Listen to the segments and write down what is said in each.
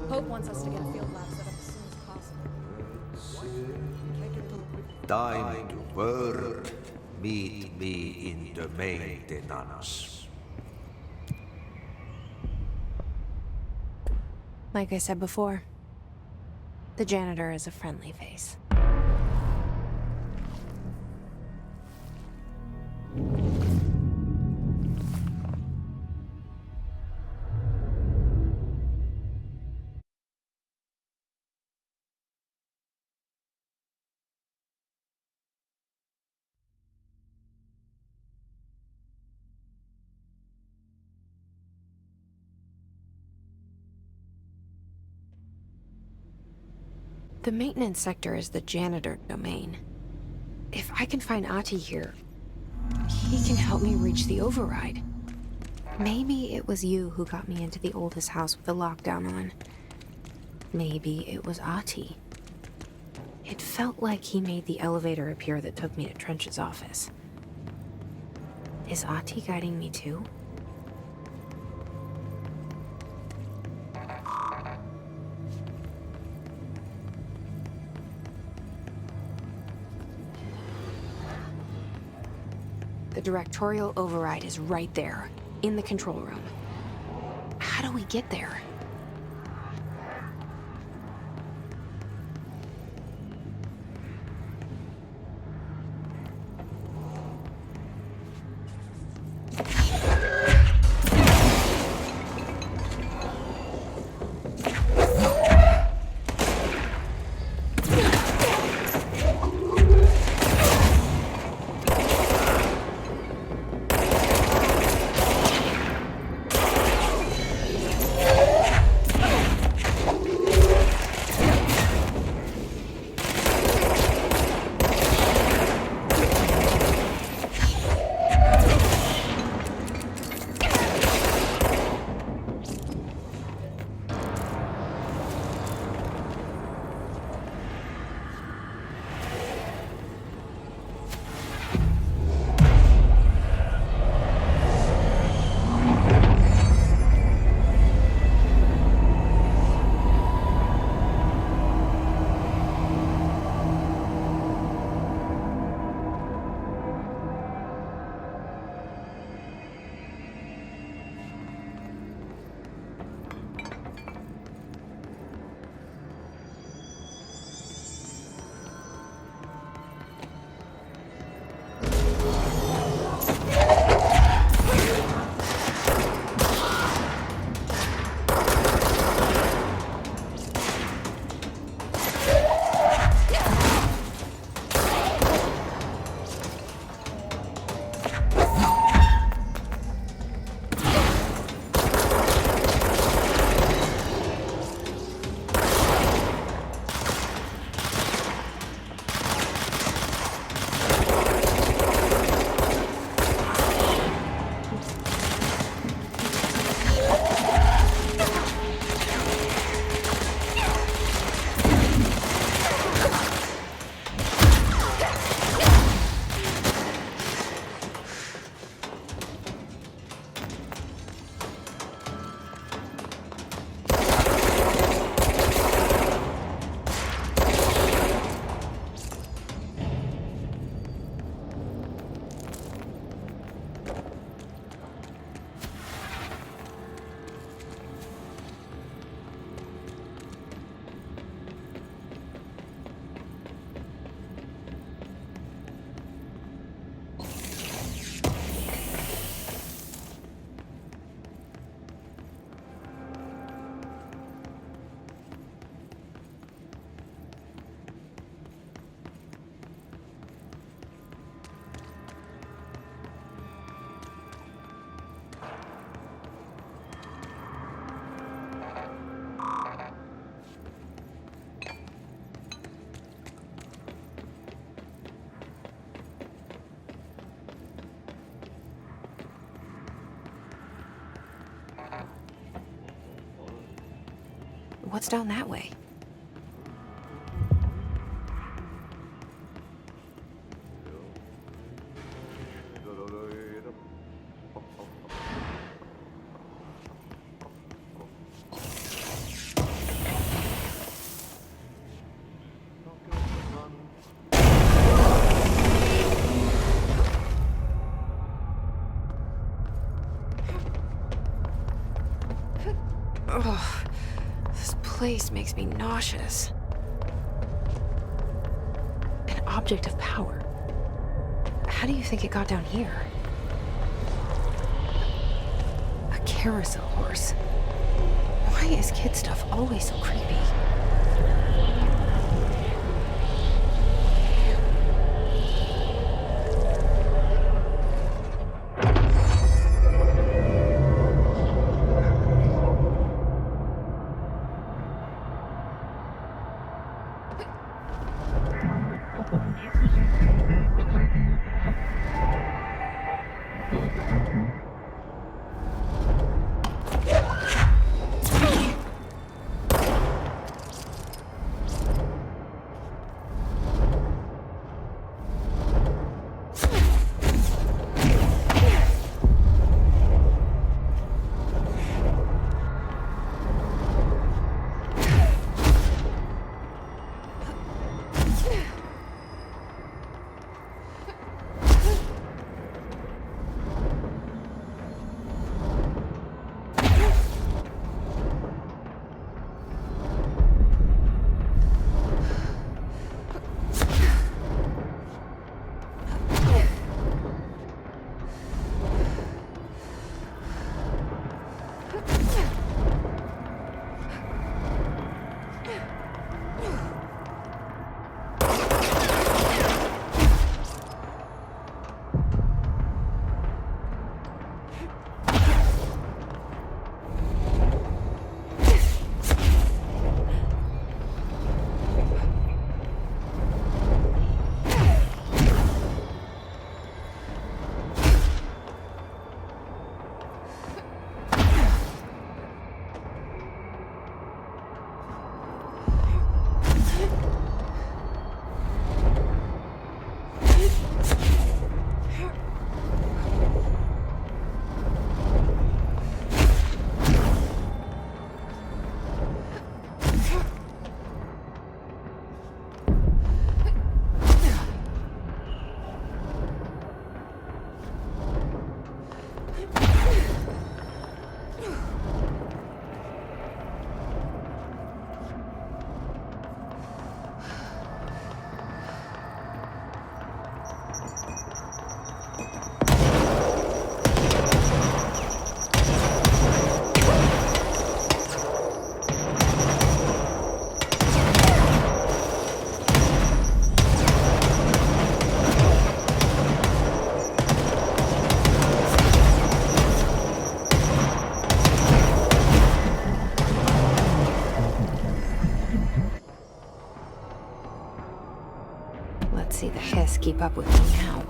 Hope wants us to get a field lab set up as soon as possible. Time to work. Meet me in the maintenance. Like I said before, the janitor is a friendly face. The maintenance sector is the janitor domain. If I can find Ati here, he can help me reach the override. Maybe it was you who got me into the oldest house with the lockdown on. Maybe it was Ati. It felt like he made the elevator appear that took me to Trench's office. Is Ati guiding me too? The directorial override is right there, in the control room. How do we get there? What's down that way? Ugh, this place makes me nauseous. An object of power. How do you think it got down here? A carousel horse. Why is kid stuff always so creepy? Let's see the hiss keep up with me now.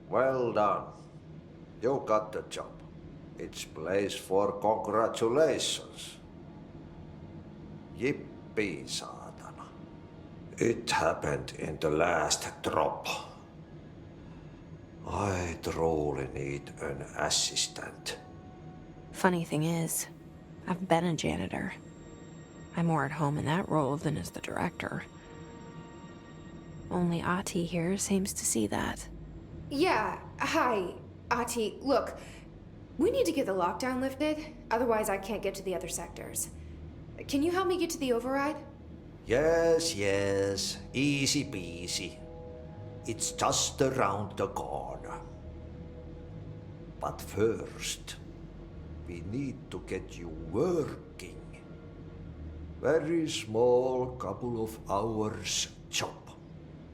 Well done. You got the job. It's place for congratulations. Yippee, saatana. It happened in the last drop. I truly need an assistant. Funny thing is, I've been a janitor. I'm more at home in that role than as the director. Only Ati here seems to see that. Yeah, hi, Ati. Look, we need to get the lockdown lifted, otherwise I can't get to the other sectors. Can you help me get to the override? Yes, easy peasy. It's just around the corner. But first, we need to get you working. Very small, couple of hours job.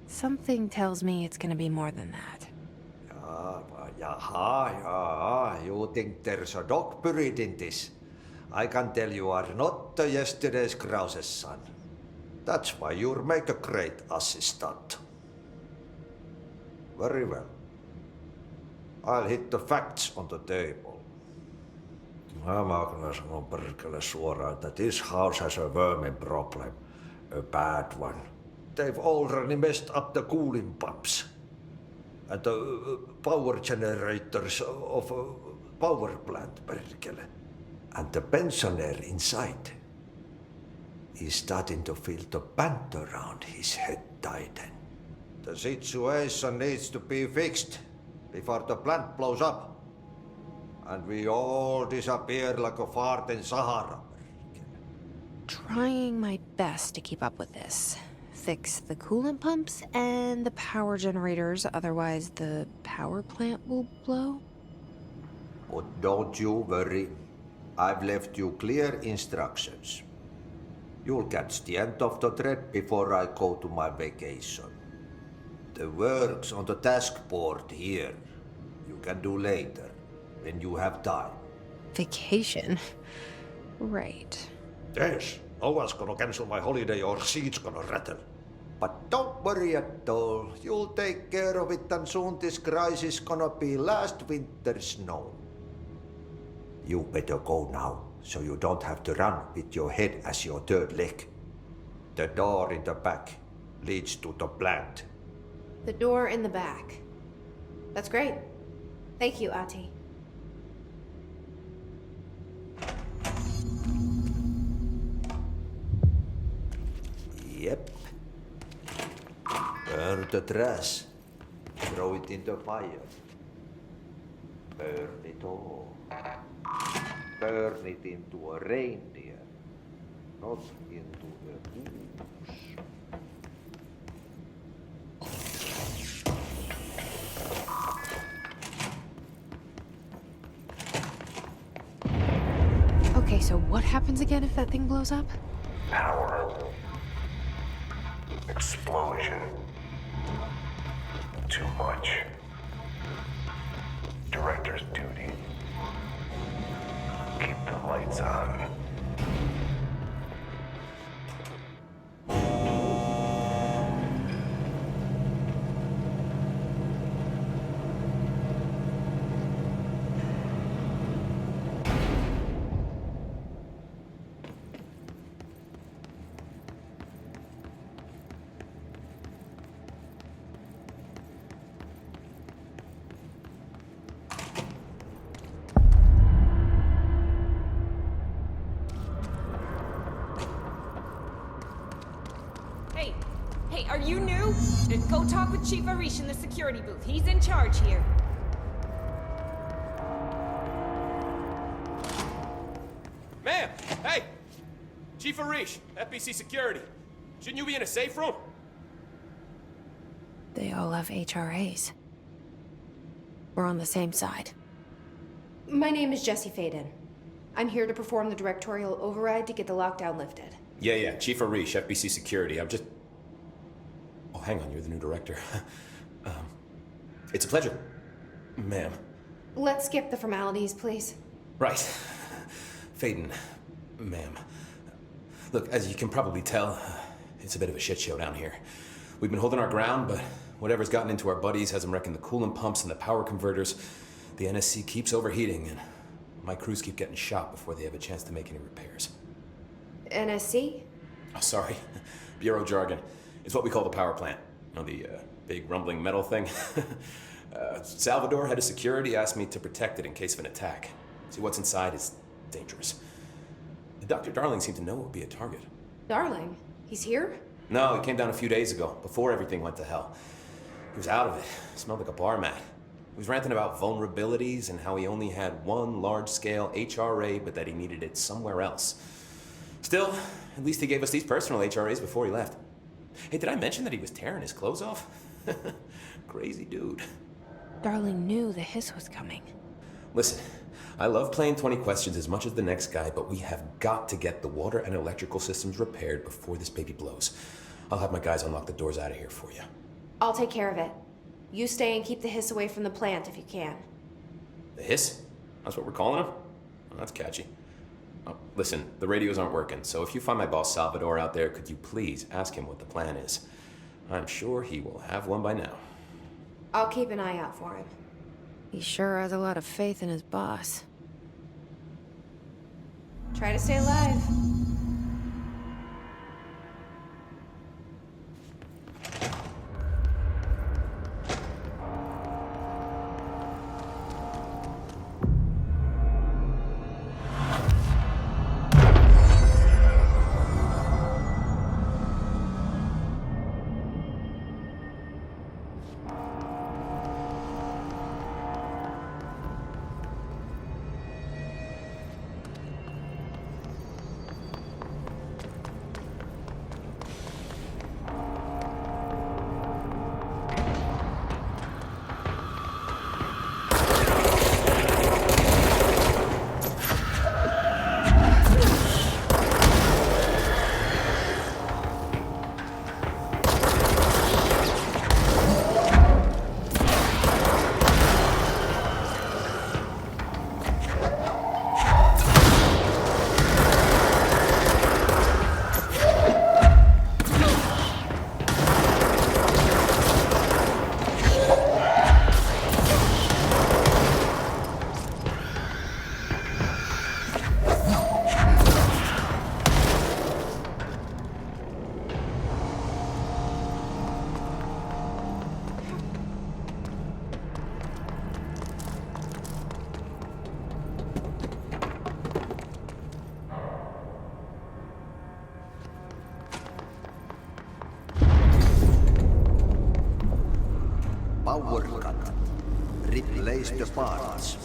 Something tells me it's gonna be more than that. Jaha, you think there's a dog buried in this? I can tell you are not yesterday's Krause's son. That's why you make a great assistant. Very well. I'll hit the facts on the table. Mä kyllä sanon perkele suoraan, that this house has a vermin problem. A bad one. They've already messed up the cooling pumps. And the power generators of a power plant, perkele. And the pensioner inside is starting to feel the band around his head tighten. The situation needs to be fixed before the plant blows up. And we all disappear like a fart in Sahara. Trying my best to keep up with this. Fix the coolant pumps and the power generators, otherwise the power plant will blow. But don't you worry. I've left you clear instructions. You'll catch the end of the thread before I go to my vacation. The work's on the task board here. You can do later, when you have time. Vacation? Right. Yes, no one's gonna cancel my holiday or seat's gonna rattle. But don't worry at all. You'll take care of it and soon this crisis gonna be last winter's snow. You better go now, so you don't have to run with your head as your third leg. The door in the back leads to the plant. The door in the back. That's great. Thank you, Ati. Yep. Burn the trash. Throw it in the fire. Burn it all. Turn it into a reindeer, not into a goose. Okay, so what happens again if that thing blows up? Power. Explosion. Too much. Director's duty. Keep the lights on. Hey, are you new? Go talk with Chief Arish in the security booth. He's in charge here. Ma'am! Hey! Chief Arish, FBC Security. Shouldn't you be in a safe room? They all have HRAs. We're on the same side. My name is Jesse Faden. I'm here to perform the directorial override to get the lockdown lifted. Yeah, Chief Arish, FBC Security. I'm just... Oh, hang on, you're the new director. It's a pleasure, ma'am. Let's skip the formalities, please. Right. Faden, ma'am. Look, as you can probably tell, it's a bit of a shit show down here. We've been holding our ground, but whatever's gotten into our buddies has them wrecking the coolant pumps and the power converters. The NSC keeps overheating, and my crews keep getting shot before they have a chance to make any repairs. NSC? Oh, sorry. Bureau jargon. It's what we call the power plant. You know, the big rumbling metal thing? Salvador, head of security, asked me to protect it in case of an attack. See, what's inside is dangerous. Dr. Darling seemed to know it would be a target. Darling? He's here? No, he came down a few days ago, before everything went to hell. He was out of it. Smelled like a bar mat. He was ranting about vulnerabilities and how he only had one large-scale HRA, but that he needed it somewhere else. Still, at least he gave us these personal HRAs before he left. Hey, did I mention that he was tearing his clothes off? Crazy dude. Darling knew the hiss was coming. Listen, I love playing 20 questions as much as the next guy, but we have got to get the water and electrical systems repaired before this baby blows. I'll have my guys unlock the doors out of here for you. I'll take care of it. You stay and keep the hiss away from the plant if you can. The hiss? That's what we're calling him? Well, that's catchy. Oh, listen, the radios aren't working, so if you find my boss Salvador out there, could you please ask him what the plan is? I'm sure he will have one by now. I'll keep an eye out for him. He sure has a lot of faith in his boss. Try to stay alive. Power cut. Replace the parts.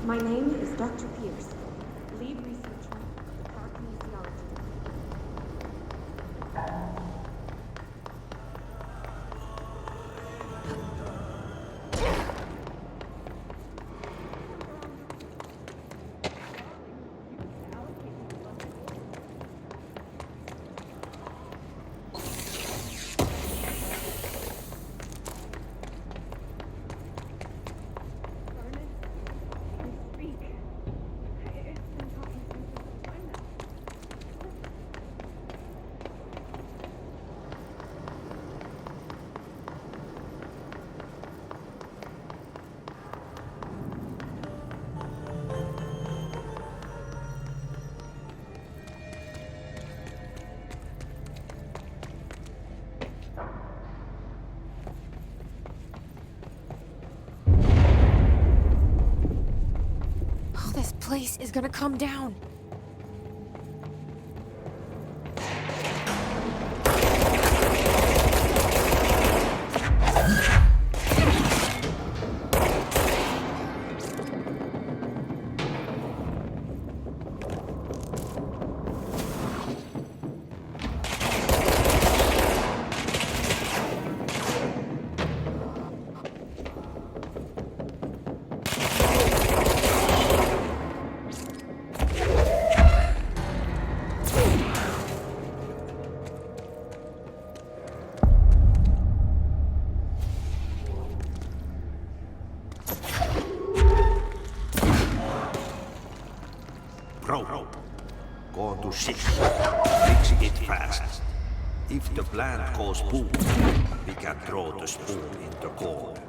My name is Dr. Pierce, lead researcher at the Park Kinesiology. place is gonna come down. Bro, go to ship. Fix it fast. If the plant goes boom, we can throw the spoon in the corner.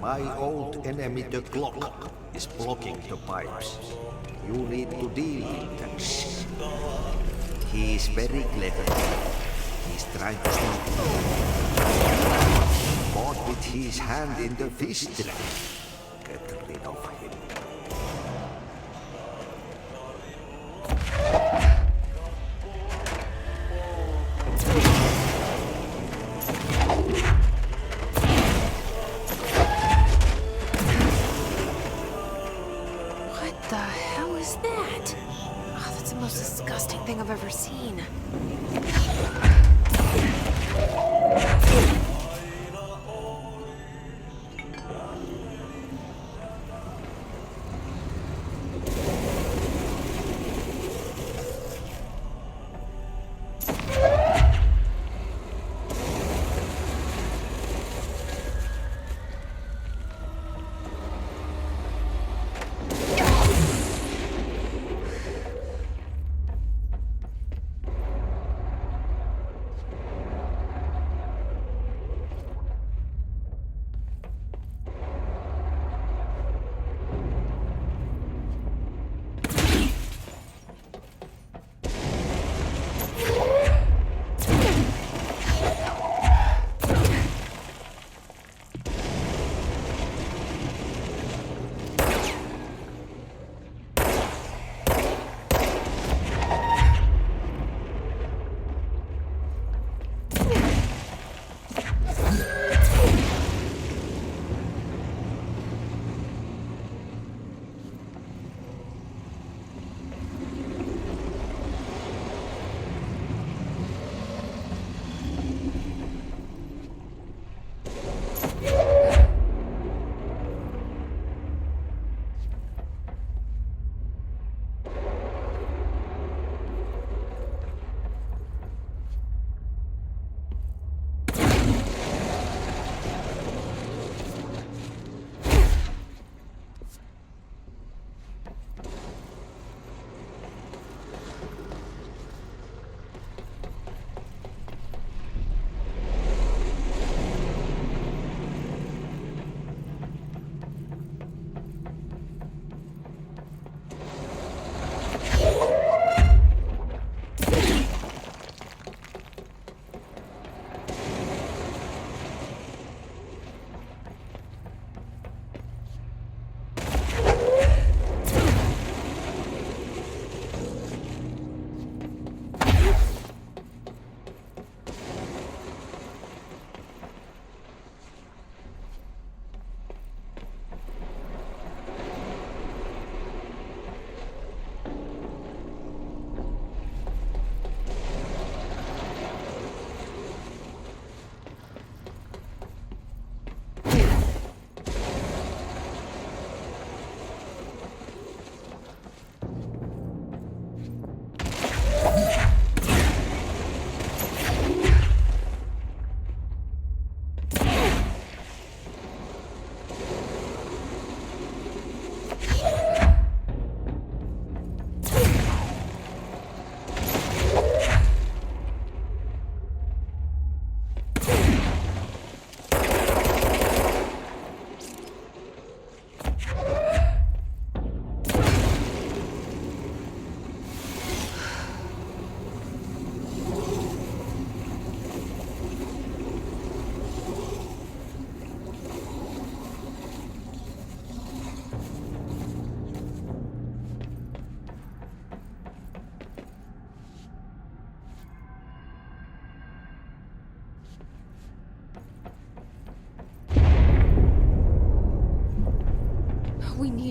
My old enemy, the clock, is blocking the pipes. You need to deal with that shit. He is very clever. He's trying to stop you. But with his hand in the fist, get rid of him. I've ever seen.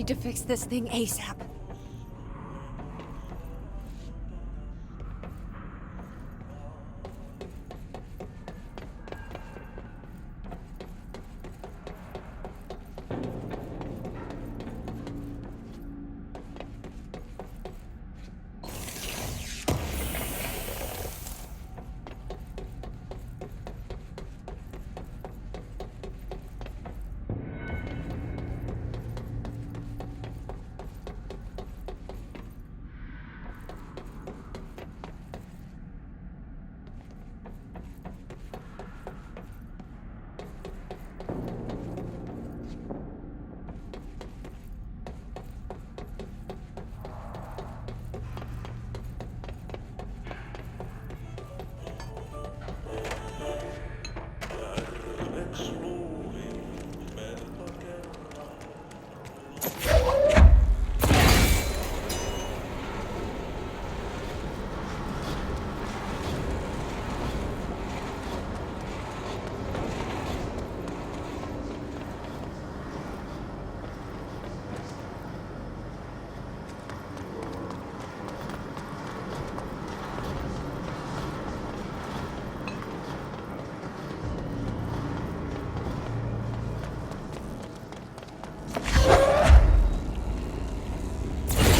need to fix this thing ASAP.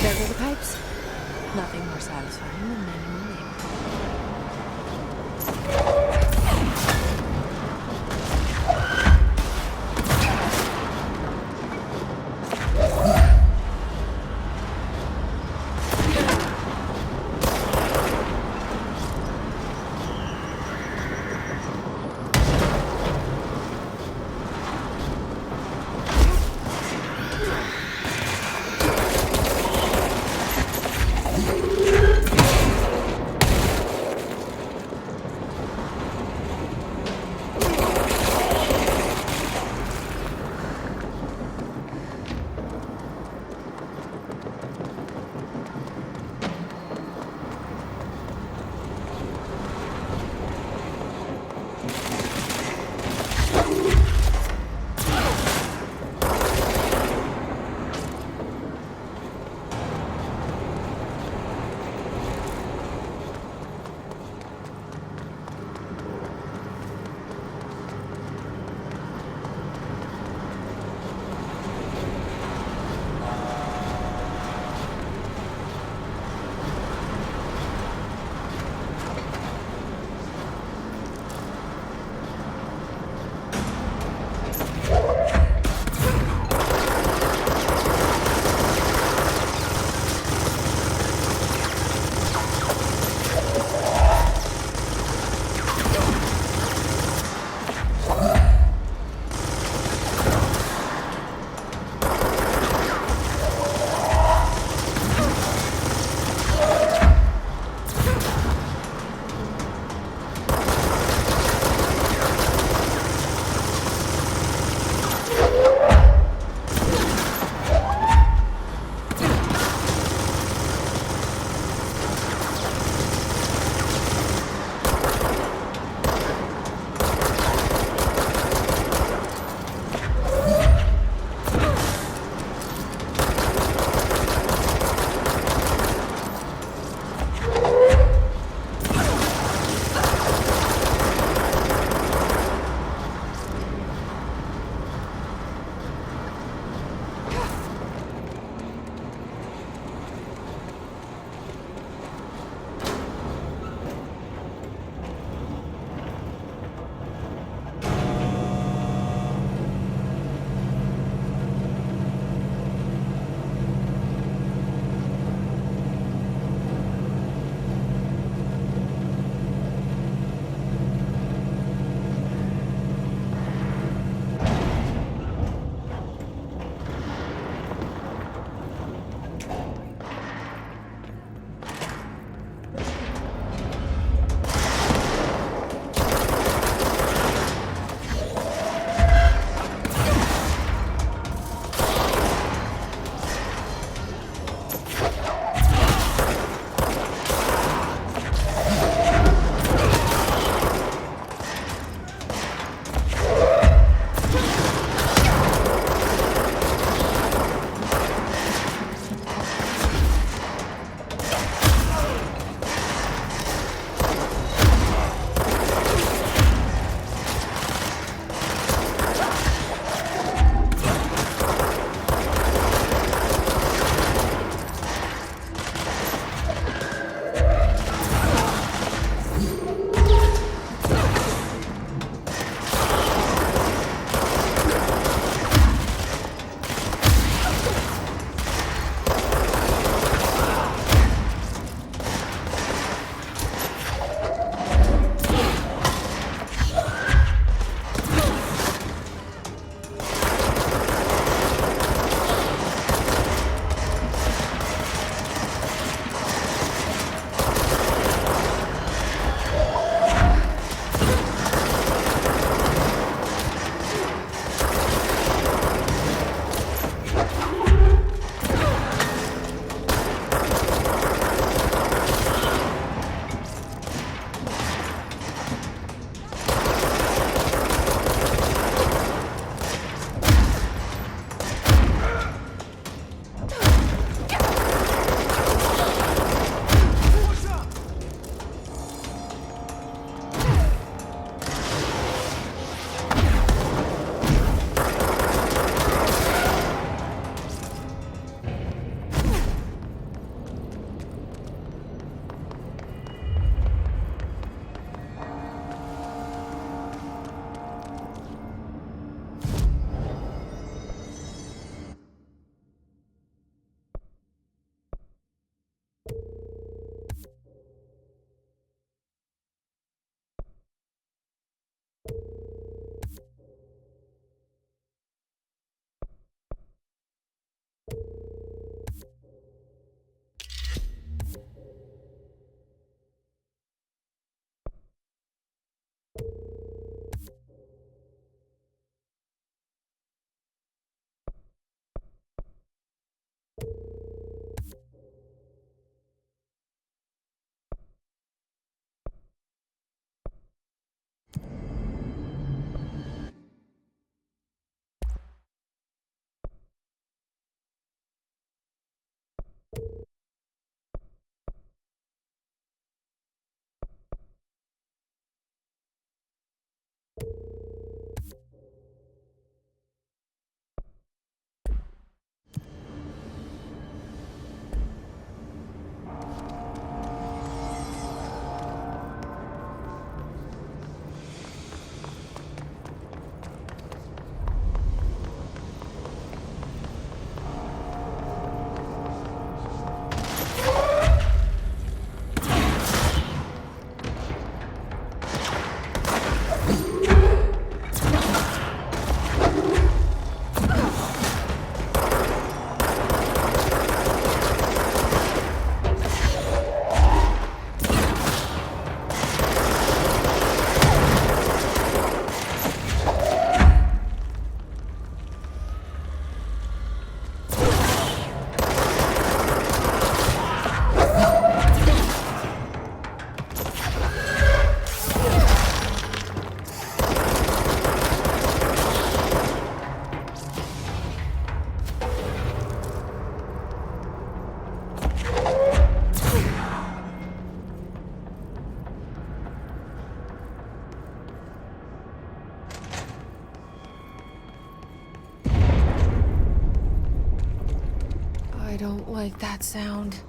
There go the pipes. Nothing more satisfying than manual labor. don't like that sound.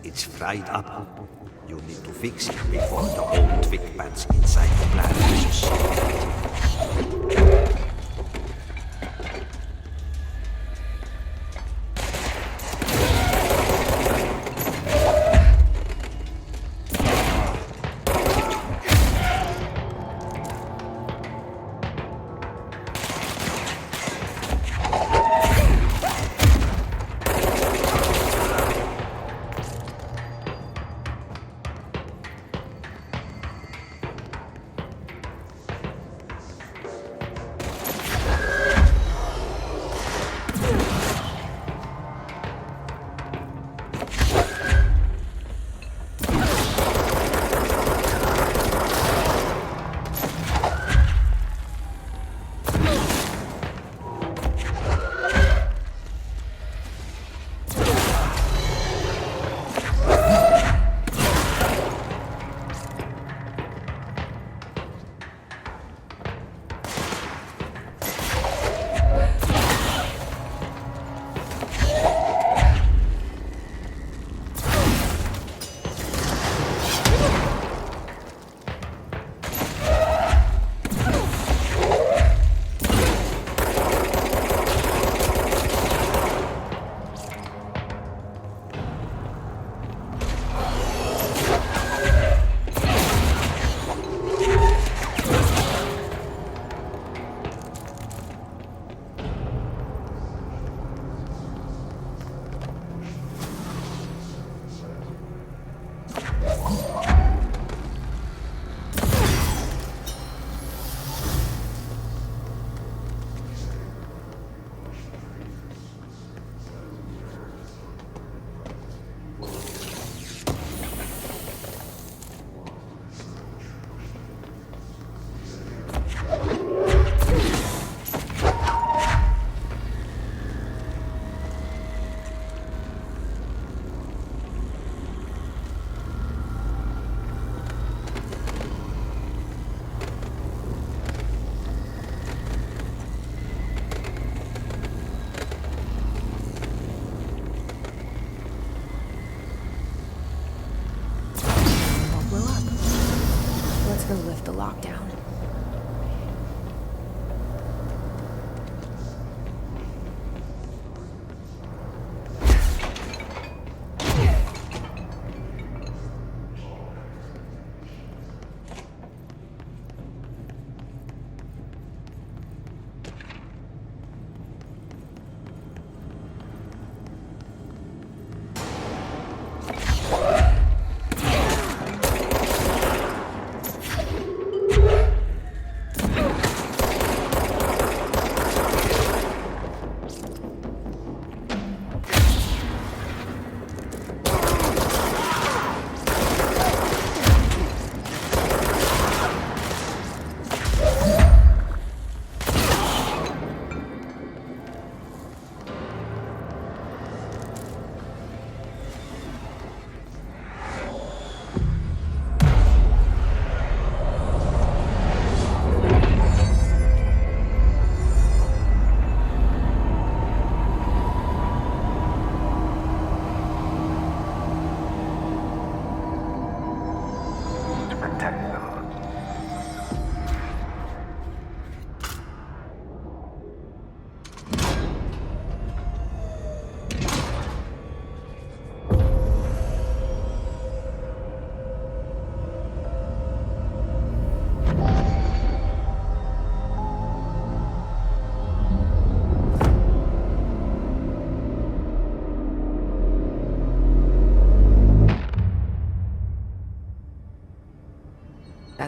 It's fried up. You need to fix it before the old twig pads inside the plant loses.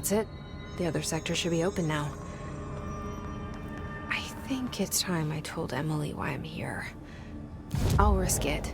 That's it. The other sector should be open now. I think it's time I told Emily why I'm here. I'll risk it.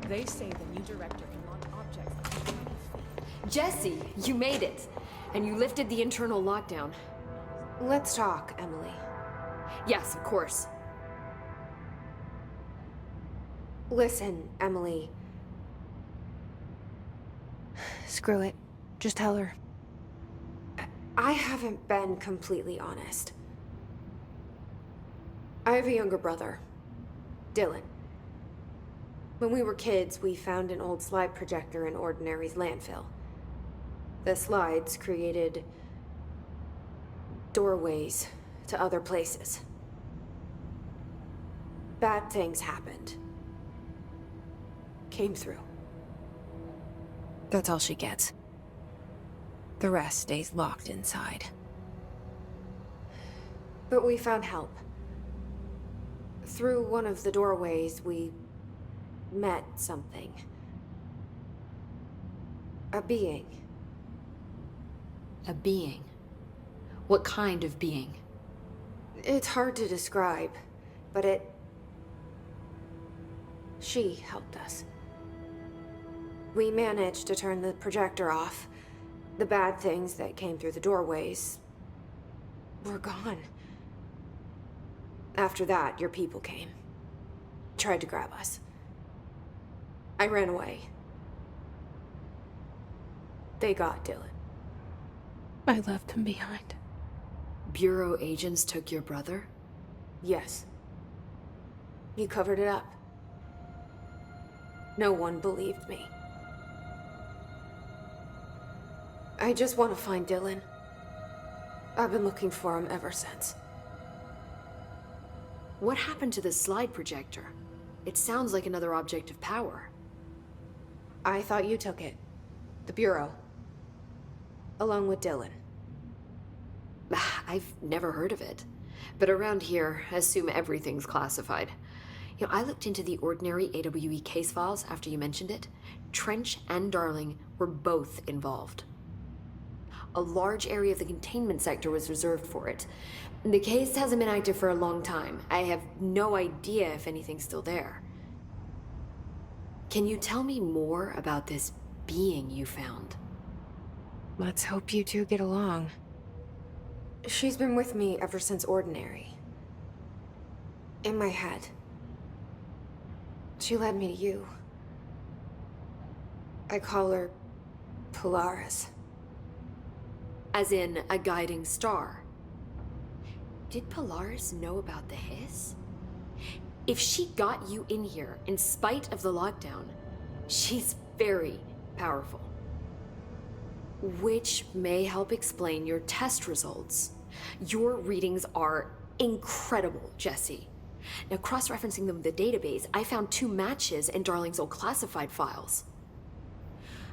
They say the new director can launch objects up to 20 feet. Jesse, you made it. And you lifted the internal lockdown. Let's talk, Emily. Yes, of course. Listen, Emily. Screw it. Just tell her. I haven't been completely honest. I have a younger brother, Dylan. When we were kids, we found an old slide projector in Ordinary's landfill. The slides created doorways to other places. Bad things happened. Came through. That's all she gets. The rest stays locked inside. But we found help. Through one of the doorways, we met something. A being. A being? What kind of being? It's hard to describe, but she helped us. We managed to turn the projector off. The bad things that came through the doorways were gone. After that, your people came. Tried to grab us. I ran away. They got Dylan. I left him behind. Bureau agents took your brother? Yes. You covered it up. No one believed me. I just want to find Dylan. I've been looking for him ever since. What happened to the slide projector? It sounds like another object of power. I thought you took it. The Bureau. Along with Dylan. I've never heard of it. But around here, assume everything's classified. You know, I looked into the Ordinary AWE case files after you mentioned it. Trench and Darling were both involved. A large area of the containment sector was reserved for it. The case hasn't been active for a long time. I have no idea if anything's still there. Can you tell me more about this being you found? Let's hope you two get along. She's been with me ever since Ordinary. In my head. She led me to you. I call her Polaris. As in a guiding star. Did Polaris know about the hiss? If she got you in here in spite of the lockdown, she's very powerful. Which may help explain your test results. Your readings are incredible, Jesse. Now, cross-referencing them with the database, I found 2 matches in Darling's old classified files.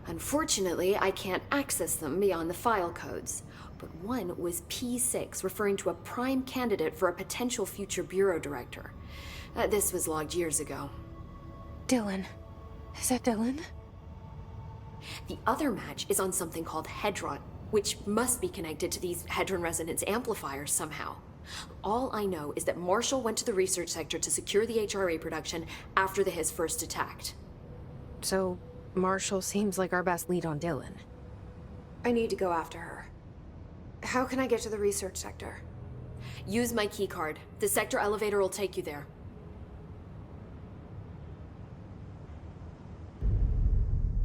Unfortunately, I can't access them beyond the file codes, but one was P6, referring to a prime candidate for a potential future bureau director. This was logged years ago. Dylan. Is that Dylan? The other match is on something called Hedron, which must be connected to these Hedron resonance amplifiers somehow. All I know is that Marshall went to the research sector to secure the HRA production after the hiss first attacked. So, Marshall seems like our best lead on Dylan. I need to go after her. How can I get to the research sector? Use my keycard. The sector elevator will take you there.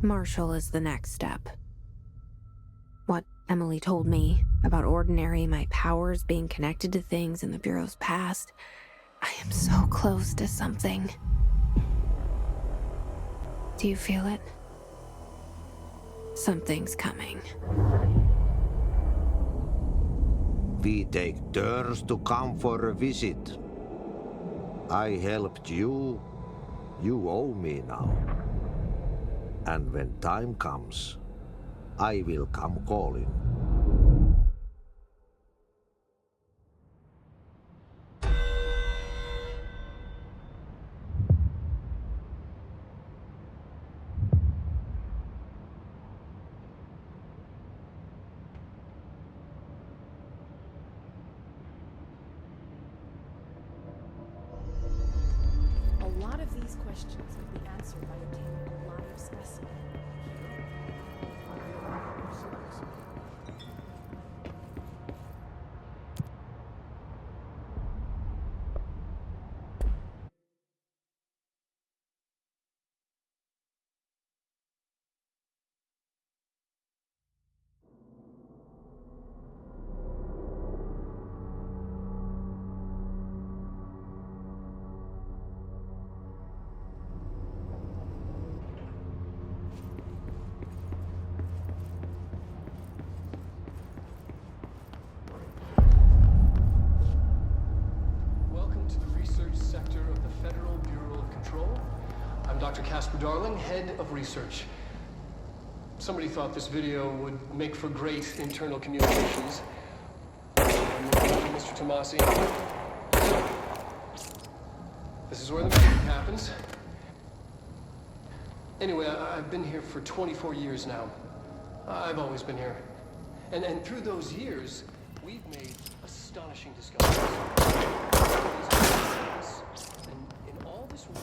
Marshall is the next step. What Emily told me about Ordinary, my powers being connected to things in the Bureau's past, I am so close to something. Do you feel it? Something's coming. We take turns to come for a visit. I helped you. You owe me now. And when time comes, I will come calling. A lot of these questions could be answered by obtaining a live specimen. Welcome to the research sector of the Federal Bureau of Control. I'm Dr. Casper Darling, head of research. Somebody thought this video would make for great internal communications. Mr. Tomasi. This is where the magic happens. Anyway, I've been here for 24 years now. I've always been here. And through those years, we've made astonishing discoveries. And in all this work...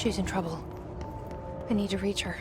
She's in trouble. I need to reach her.